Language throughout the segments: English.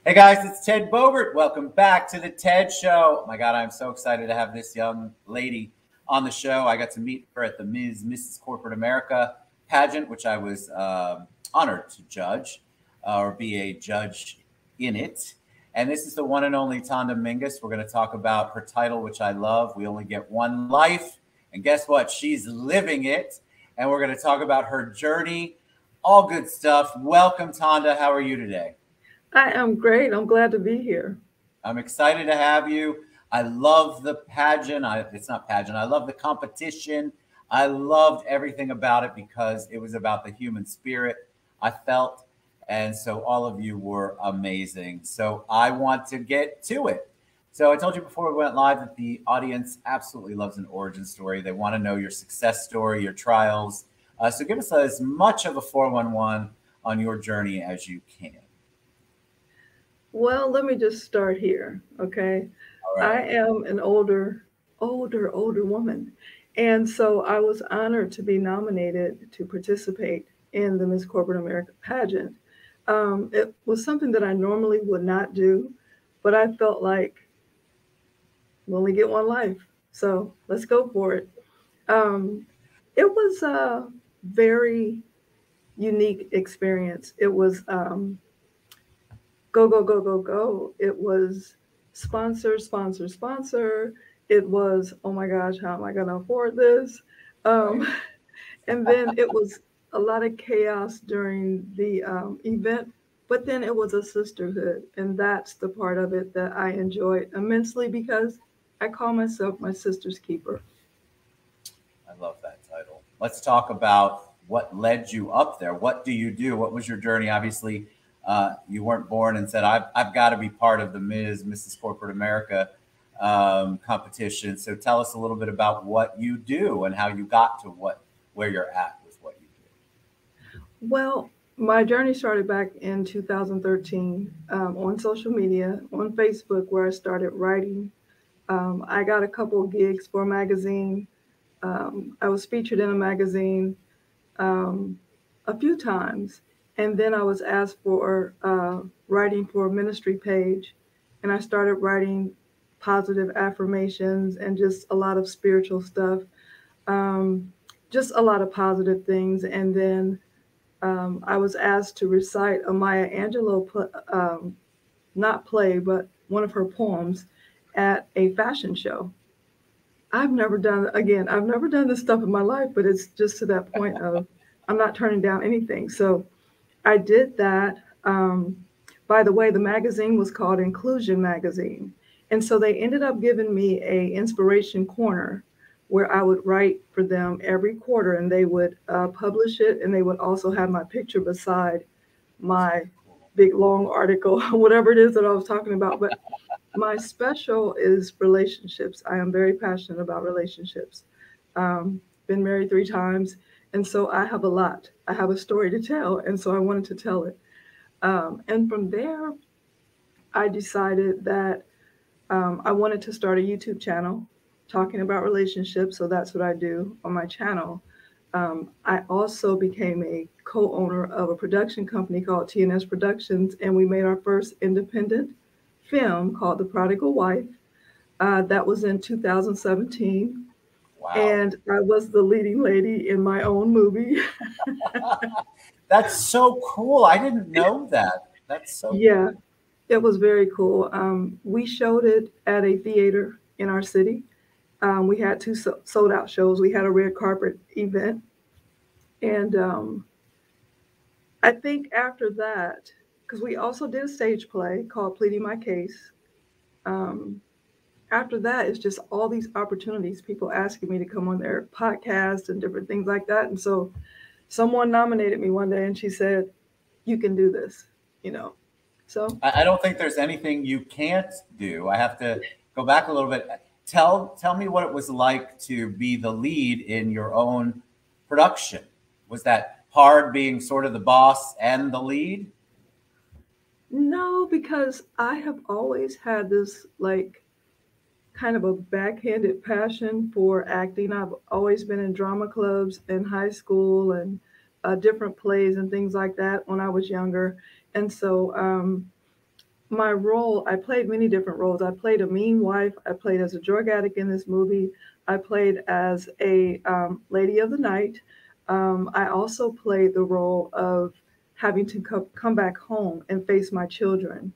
Hey guys, it's Ted Bogert. Welcome back to the Ted Show. Oh my God, I'm so excited to have this young lady on the show. I got to meet her at the Mrs. Corporate America pageant, which I was honored to judge or be a judge in it. And this is the one and only Tonda Mingus. We're going to talk about her title, which I love. We only get one life. And guess what? She's living it. And we're going to talk about her journey. All good stuff. Welcome, Tonda. How are you today? I am great. I'm glad to be here. I'm excited to have you. I love the pageant. It's not pageant. I love the competition. I loved everything about it because it was about the human spirit, I felt. And so all of you were amazing. So I want to get to it. So I told you before we went live that the audience absolutely loves an origin story. They want to know your success story, your trials. So give us as much of a 411 on your journey as you can. Well, let me just start here, okay? All I right. am an older woman. And so I was honored to be nominated to participate in the Miss Corporate America pageant. It was something that I normally would not do, but I felt like we only get one life. So let's go for it. Um, it was a very unique experience. It was go, go, go, go, go. It was sponsor, sponsor, sponsor. It was, oh my gosh, how am I going to afford this? Right. Um, and then it was a lot of chaos during the event, but then it was a sisterhood. And that's the part of it that I enjoyed immensely because I call myself my sister's keeper. I love that title. Let's talk about what led you up there. What do you do? What was your journey? Obviously, you weren't born and said, I've got to be part of the Mrs. Corporate America competition. So tell us a little bit about what you do and how you got to where you're at with what you do. Well, my journey started back in 2013 on social media, on Facebook, where I started writing. I got a couple gigs for a magazine. I was featured in a magazine um, a few times. And then I was asked for writing for a ministry page. And I started writing positive affirmations and just a lot of spiritual stuff, um, just a lot of positive things. And then I was asked to recite a Maya Angelou, not play, but one of her poems at a fashion show. I've never done this stuff in my life, but it's just to that point of I'm not turning down anything. So I did that. By the way, the magazine was called Inclusion Magazine. And so they ended up giving me a inspiration corner where I would write for them every quarter and they would publish it and they would also have my picture beside my Cool. big long article, whatever it is that I was talking about. But my special is relationships. I am very passionate about relationships. Been married 3 times, and so I have a lot. I have a story to tell, and so I wanted to tell it. And from there, I decided that I wanted to start a YouTube channel talking about relationships. So that's what I do on my channel. I also became a co-owner of a production company called T&S Productions, and we made our first independent film called The Prodigal Wife. That was in 2017, Wow. and I was the leading lady in my own movie. That's so cool. I didn't know that. That's so Yeah, cool. it was very cool. We showed it at a theater in our city. We had two sold out shows. We had a red carpet event, and I think after that, because we also did a stage play called Pleading My Case. Um, After that, it's just all these opportunities, people asking me to come on their podcast and different things like that. And so someone nominated me one day and she said, you can do this, you know. So I don't think there's anything you can't do. I have to go back a little bit. Tell me what it was like to be the lead in your own production. Was that hard being sort of the boss and the lead? no, because I have always had this like kind of a backhanded passion for acting. I've always been in drama clubs in high school and different plays and things like that when I was younger. And so my role, I played many different roles. I played a mean wife. I played as a drug addict in this movie. I played as a lady of the night. I also played the role of having to come back home and face my children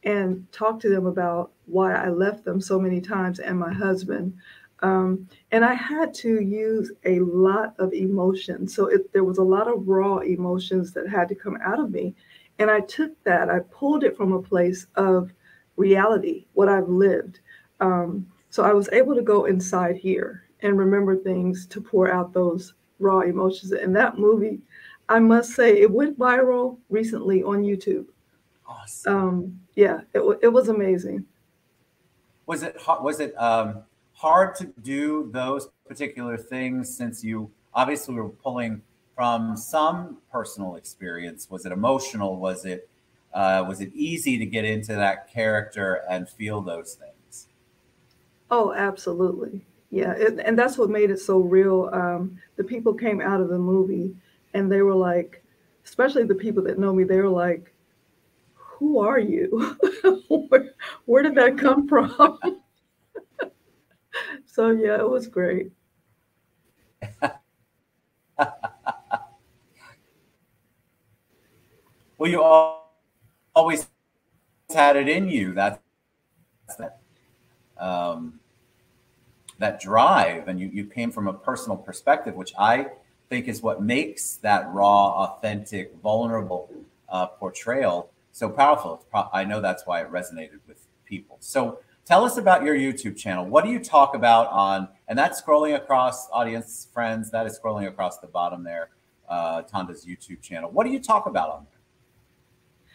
and talk to them about why I left them so many times and my husband. And I had to use a lot of emotion. So there was a lot of raw emotions that had to come out of me. And I took that, I pulled it from a place of reality, what I've lived. So I was able to go inside here and remember things to pour out those raw emotions. And that movie, I must say, it went viral recently on YouTube. Awesome. Yeah, it was amazing. Was it hard to do those particular things since you obviously were pulling from some personal experience? Was it emotional? Was it easy to get into that character and feel those things? Oh, absolutely. Yeah, and that's what made it so real. The people came out of the movie and they were like, especially the people that know me, they were like, "Who are you? Where did that come from?" So yeah, it was great. Well, you always had it in you. That um, that drive, and you came from a personal perspective, which I think is what makes that raw, authentic, vulnerable portrayal so powerful. I know that's why it resonated with people. So tell us about your YouTube channel. What do you talk about on, and that's scrolling across, audience friends, that is scrolling across the bottom there, Tonda's YouTube channel. What do you talk about on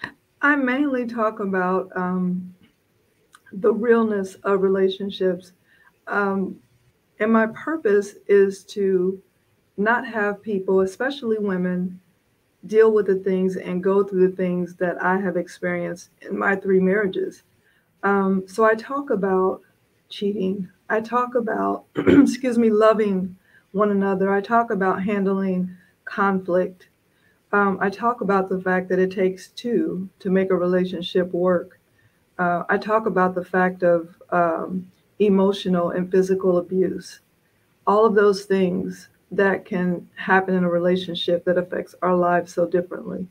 there? I mainly talk about the realness of relationships. Um, and my purpose is to not have people, especially women, deal with the things and go through the things that I have experienced in my three marriages. So I talk about cheating. I talk about, excuse me, loving one another. I talk about handling conflict. I talk about the fact that it takes two to make a relationship work. I talk about the fact of emotional and physical abuse, all of those things that can happen in a relationship that affects our lives so differently.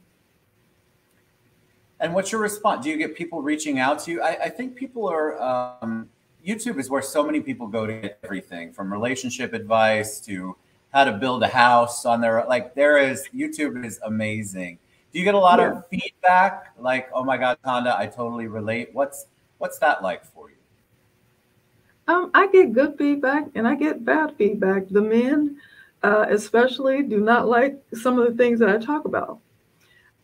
And what's your response? Do you get people reaching out to you? I think people are, YouTube is where so many people go to get everything from relationship advice to how to build a house on their, like YouTube is amazing. Do you get a lot Yeah. of feedback? Like, oh my God, Tonda, I totally relate. What's that like for you? I get good feedback and I get bad feedback. The men, especially, do not like some of the things that I talk about.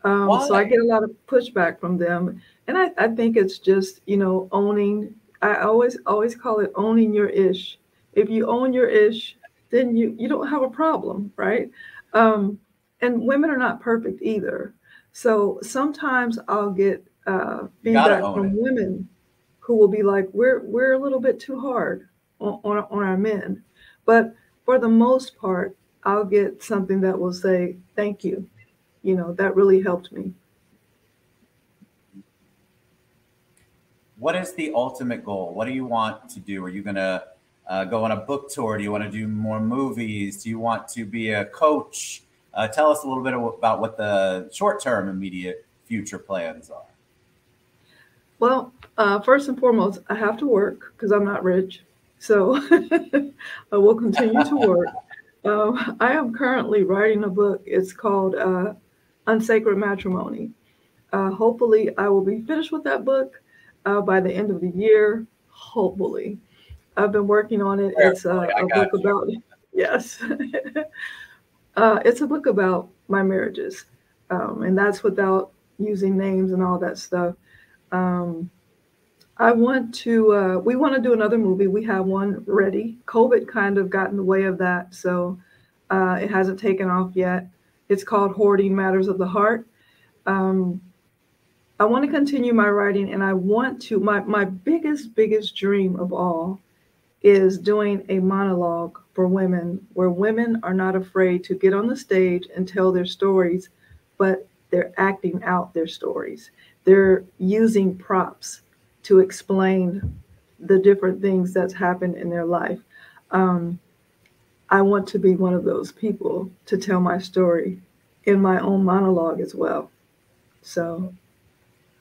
So I Why? get a lot of pushback from them. And I think it's just, owning. I always call it owning your ish. If you own your ish, then you don't have a problem, right? Um, and women are not perfect either. So sometimes I'll get You got to feedback own from it. women who will be like, we're a little bit too hard on our men. But for the most part, I'll get something that will say, thank you. That really helped me. What is the ultimate goal? What do you want to do? Are you going to go on a book tour? Do you want to do more movies? Do you want to be a coach? Tell us a little bit about what the short-term immediate future plans are. Well, first and foremost, I have to work because I'm not rich. So I will continue to work. I am currently writing a book. It's called Unsacred Matrimony. Hopefully, I will be finished with that book by the end of the year. Hopefully. I've been working on it. It's Prayerfully, I a got book you. about, yes, it's a book about my marriages. And that's without using names and all that stuff. Um, we want to do another movie. We have one ready. COVID kind of got in the way of that. So it hasn't taken off yet. It's called Hoarding Matters of the Heart. Um, I want to continue my writing and I want to, my biggest dream of all is doing a monologue for women where women are not afraid to get on the stage and tell their stories, but they're acting out their stories. they're using props to explain the different things that's happened in their life. Um, I want to be one of those people to tell my story in my own monologue as well. So,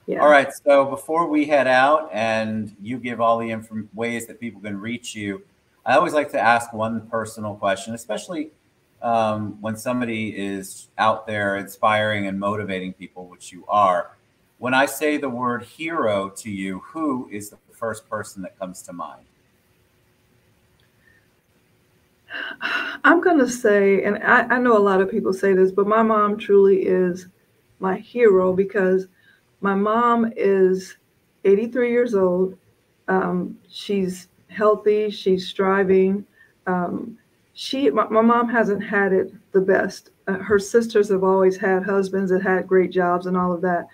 yeah. All right. So before we head out and you give all the ways that people can reach you, I always like to ask one personal question, especially when somebody is out there inspiring and motivating people, which you are. When I say the word hero to you, who is the first person that comes to mind? I'm going to say, and I know a lot of people say this, but my mom truly is my hero because my mom is 83 years old. She's healthy. She's striving. My mom hasn't had it the best. Her sisters have always had husbands that had great jobs and all of that.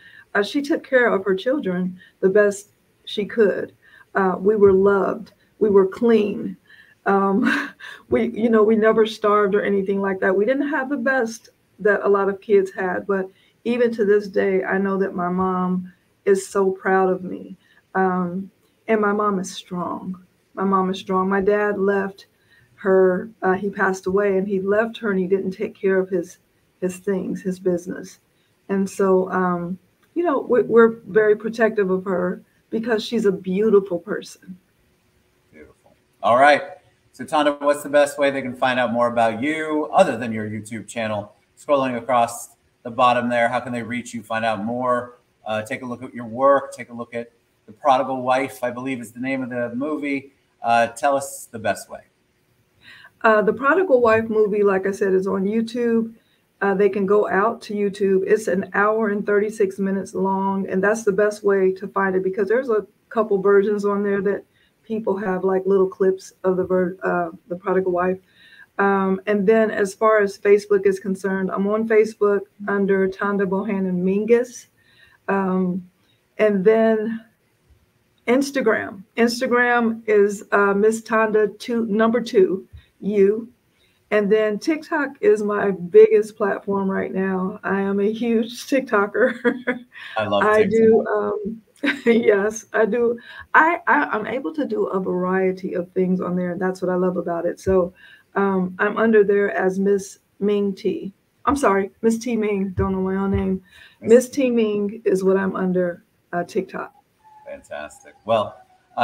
She took care of her children the best she could. We were loved. We were clean. We never starved or anything like that. We didn't have the best that a lot of kids had, but even to this day, I know that my mom is so proud of me. And my mom is strong. My mom is strong. My dad left her, he passed away, and he left her and he didn't take care of his things, his business. And so, we're very protective of her because she's a beautiful person. Beautiful. All right. So Tonda, what's the best way they can find out more about you other than your YouTube channel? Scrolling across the bottom there, how can they reach you, find out more, take a look at your work, take a look at The Prodigal Wife, I believe is the name of the movie. Tell us the best way. The Prodigal Wife movie, like I said, is on YouTube. They can go out to YouTube. It's an hour and 36 minutes long, and that's the best way to find it because there's a couple versions on there that people have like little clips of the Prodigal Wife. And then as far as Facebook is concerned, I'm on Facebook under Tonda Mingus. And then Instagram. Instagram is Miss Tonda #2. And then TikTok is my biggest platform right now. I am a huge TikToker. I love TikTok. I do. Yes, I do. I'm able to do a variety of things on there, and that's what I love about it. So I'm under there as Miss Ming T. I'm sorry, Miss T Ming. Don't know my own name. Miss T Ming is what I'm under TikTok. Fantastic. Well,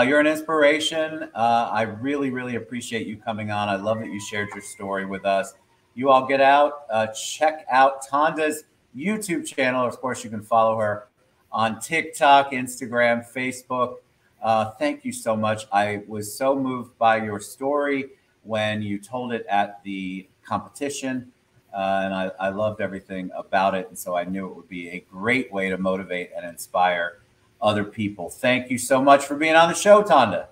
you're an inspiration. I really, really appreciate you coming on. I love that you shared your story with us. You all get out, check out Tonda's YouTube channel. Of course, you can follow her on TikTok, Instagram, Facebook. Thank you so much. I was so moved by your story when you told it at the competition. And I loved everything about it. And so I knew it would be a great way to motivate and inspire other people. Thank you so much for being on the show, Tonda.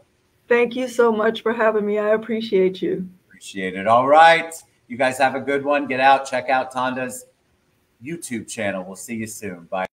Thank you so much for having me. I appreciate you. Appreciate it. All right. You guys have a good one. Get out, check out Tonda's YouTube channel. We'll see you soon. Bye.